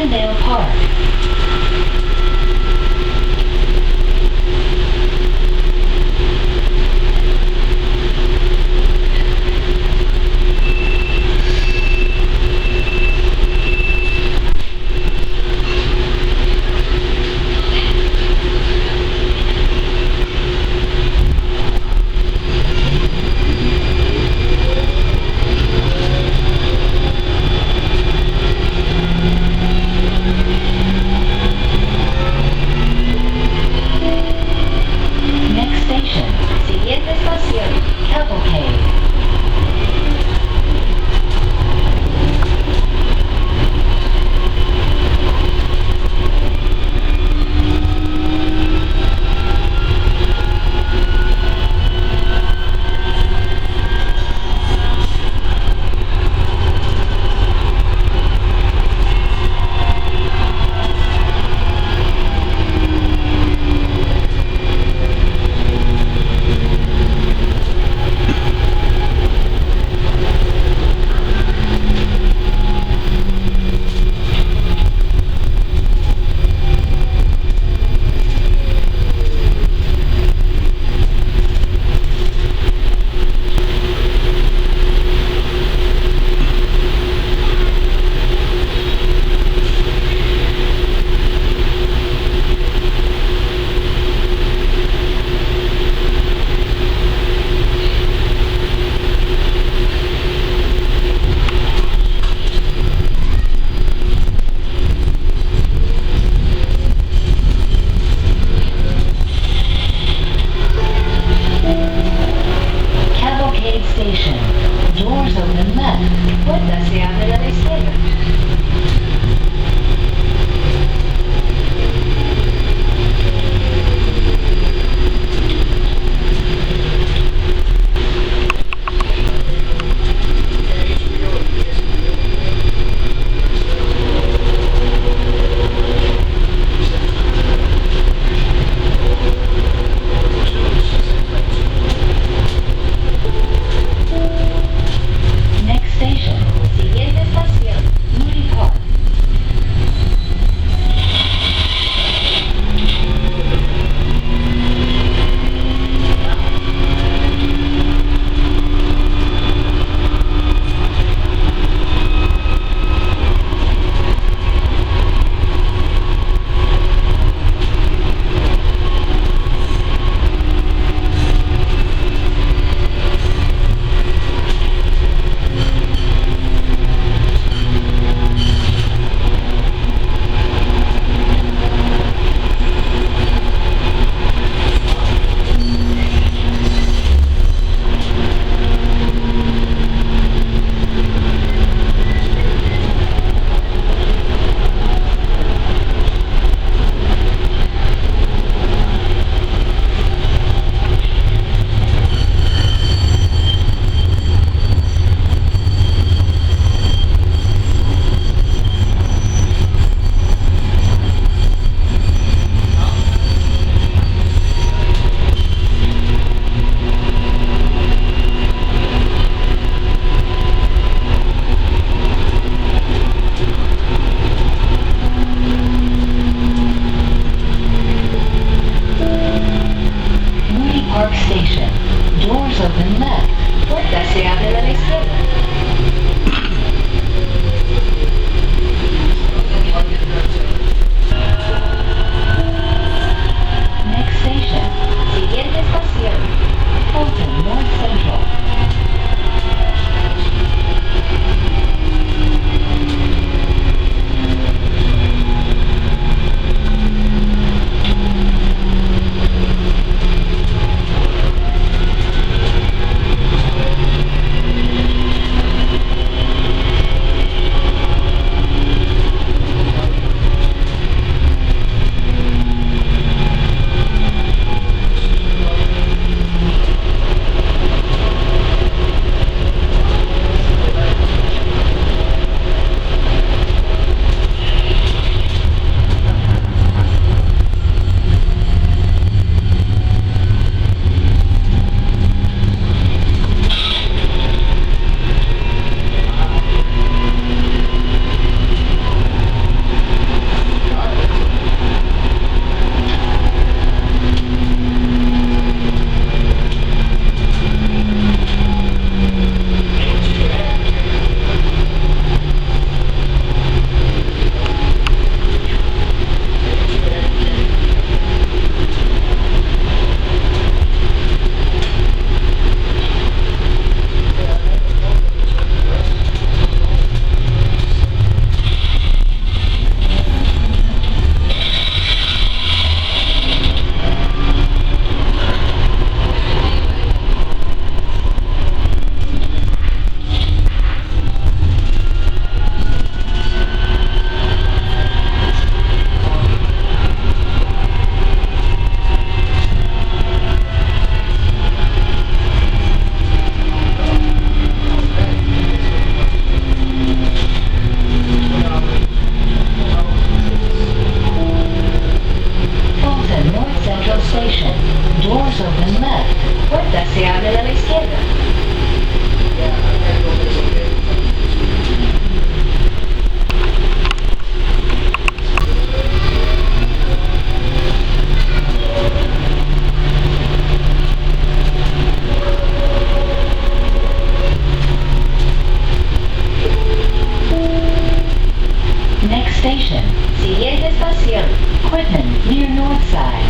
Glendale Park. Station. Siguiente estación. Quitman, near Northside.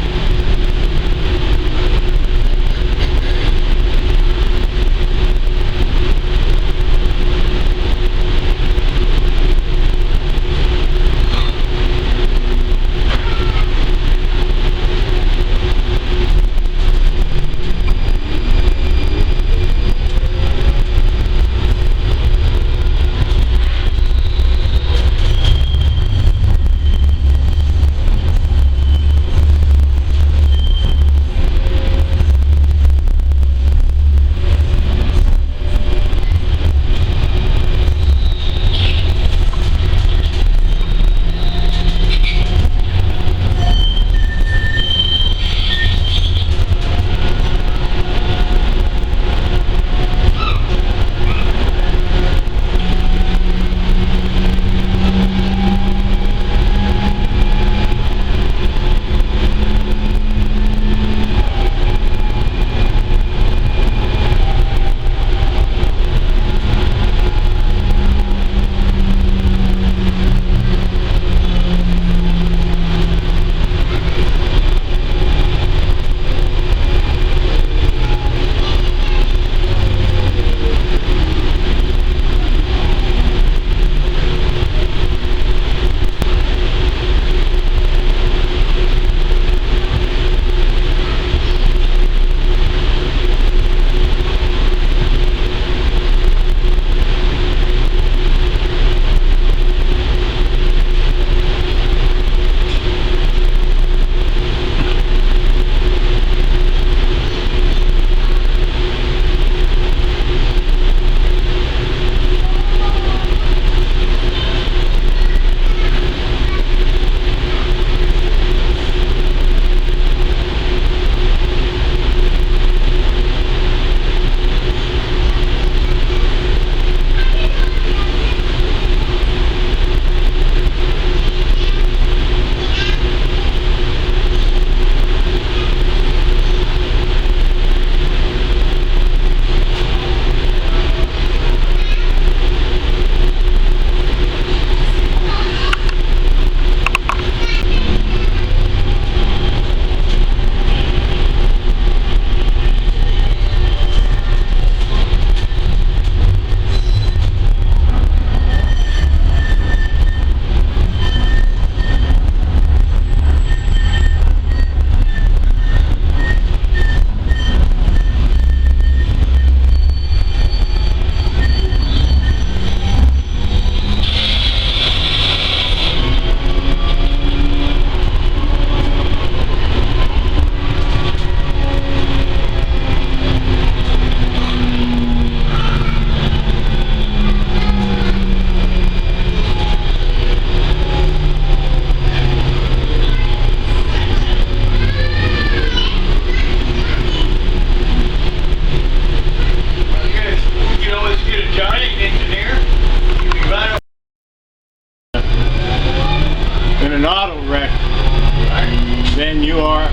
than you are,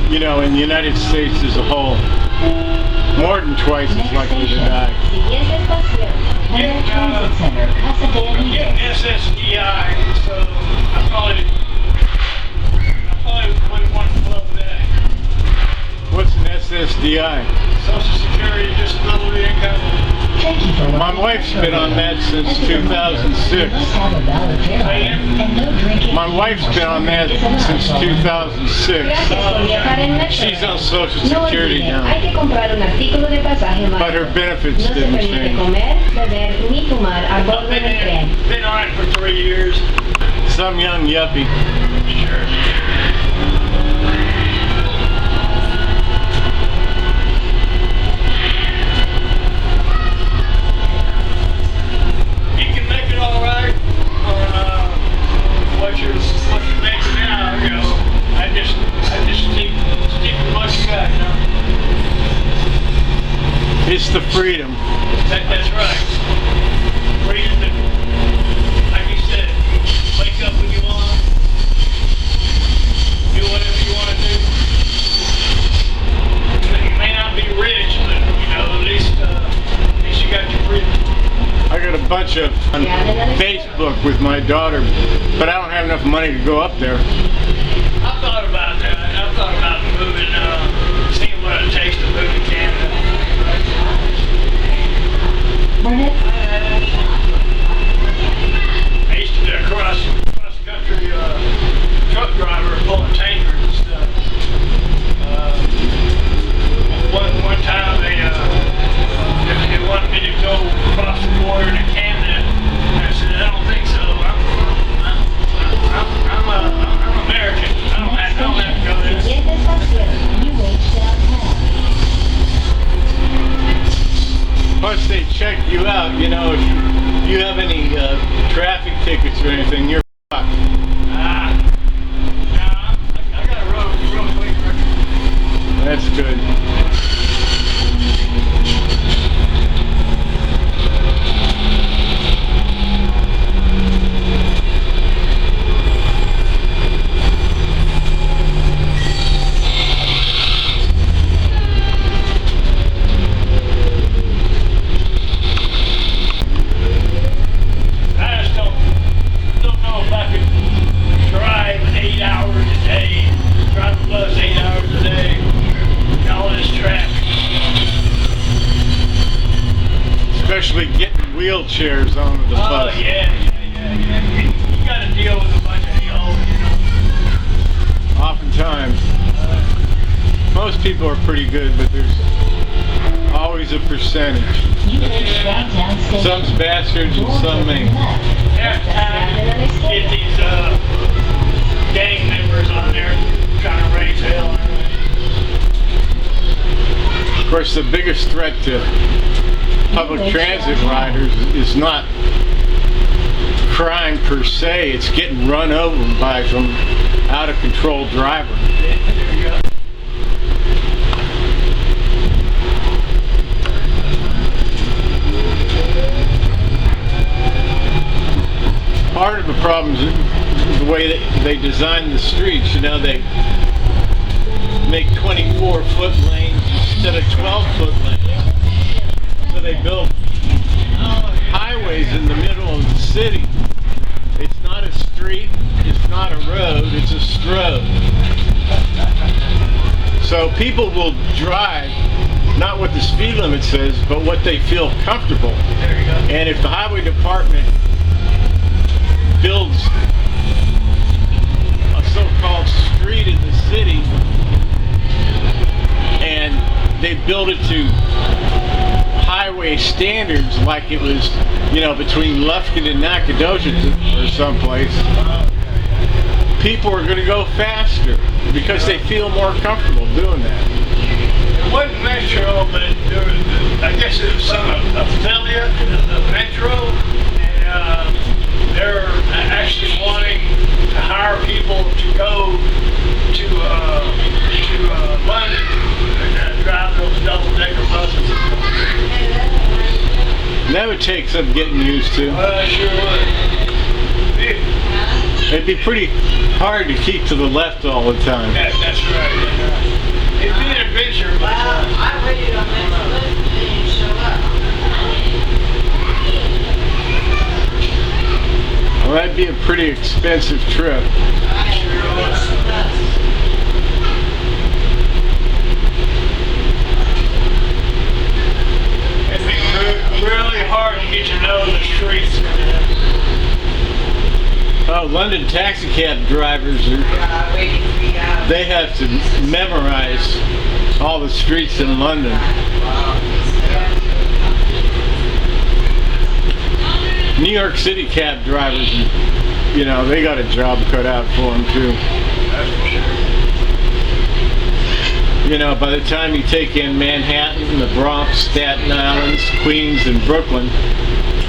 you know, in the United States as a whole. More than twice as likely to die. I'm getting SSDI, so I probably wouldn't want to blow that. What's an SSDI? Social Security Disability Income. My wife's been on that since 2006. My wife's been on that since 2006. She's on Social Security now. But her benefits didn't change. I've been on it for 3 years. Some young yuppie. Sure. What you're making now, you know, I just stick with what you got, you know. It's the freedom. That's right. Freedom to, like you said, wake up when you want. bunch of on Facebook with my daughter, but I don't have enough money to go up there. I thought about that. I thought about moving, seeing what it takes to move to Canada. I used to be a cross-country truck driver pulling tankers and stuff. One time they wanted me to go across the border to Canada. And I said, I don't think so. I'm American. I don't have to go there. Siguiente estación, New Age downtown. Plus they check you out, you know, if you have any traffic tickets or anything, you're fucked. I got a real clean record. That's good. I just don't know if I could drive 8 hours a day, drive a bus 8 hours a day, and all this traffic. Especially getting wheelchairs onto the Oh bus. yeah. You got to deal with a bunch of hills, you know. Oftentimes. Most people are pretty good, but there's always a percentage. New Age downtown station. Some's bastards and some ain't. Half the time, get these gang members on there trying to raise hell and everything. Of course, the biggest threat to public transit riders is not crime per se, it's getting run over by some out of control driver. There you go. Part of the problem is the way that they design the streets. You know, they make 24-foot lanes instead of 12-foot lanes. So they build highways in the middle of the city. It's not a street, it's not a road, it's a stroad. So people will drive not what the speed limit says, but what they feel comfortable. There you go. And if the highway department builds a so-called street in the city and they build it to highway standards like it was, you know, between Lufkin and Nacogdoches or someplace, people are going to go faster because they feel more comfortable doing that. It wasn't Metro, but there was, I guess it was some affiliate of Metro, and they're actually wanting to hire people to go to London and drive those double-decker buses. That would take some getting used to. Well, sure would. It'd be pretty hard to keep to the left all the time. That's right. It'd be an adventure, but I waited on that list and they didn't show up. Well, that'd be a pretty expensive trip. it'd be really hard to get to know the streets. Oh, London taxi cab drivers they have to memorize all the streets in London. New York City cab drivers, you know, they got a job cut out for them too. That's for sure. You know, by the time you take in Manhattan, the Bronx, Staten Island, Queens, and Brooklyn,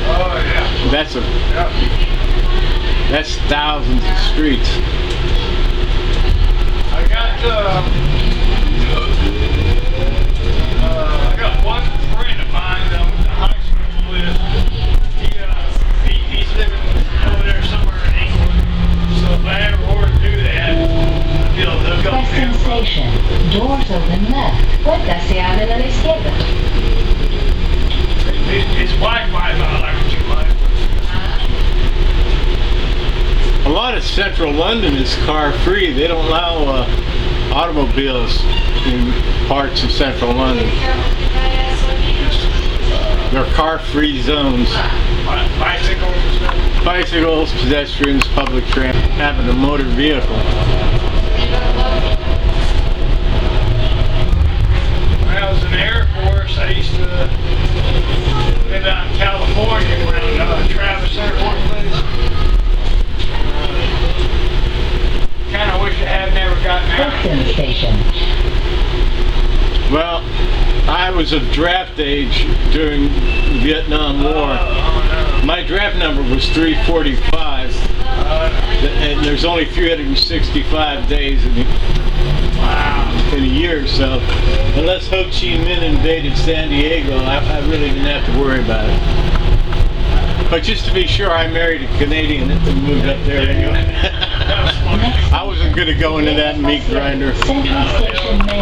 Oh yeah. that's Yeah. thousands of streets. I got one friend of mine that I went to high school with. He's living over there somewhere in England. So if I ever were to do that, they'll go to Western him. Station. Doors open left. Puertas se abren a la izquierda. His wife might not like what you like. lot of central London is car-free. They don't allow automobiles in parts of central London. They're car-free zones. Bicycles and stuff. Bicycles, pedestrians, public transit, having a motor vehicle. When I was in the Air Force, I used to live out in California around Travis Air Force Base. Kind of wish I had never gotten out. Clifton Station. Well, I was of draft age during the Vietnam War. Oh, no. My draft number was 345, and there's only 365 days in a year, so unless Ho Chi Minh invaded San Diego, I really didn't have to worry about it. But just to be sure, I married a Canadian and moved up there anyway. I wasn't going to go into that meat grinder. Central Station.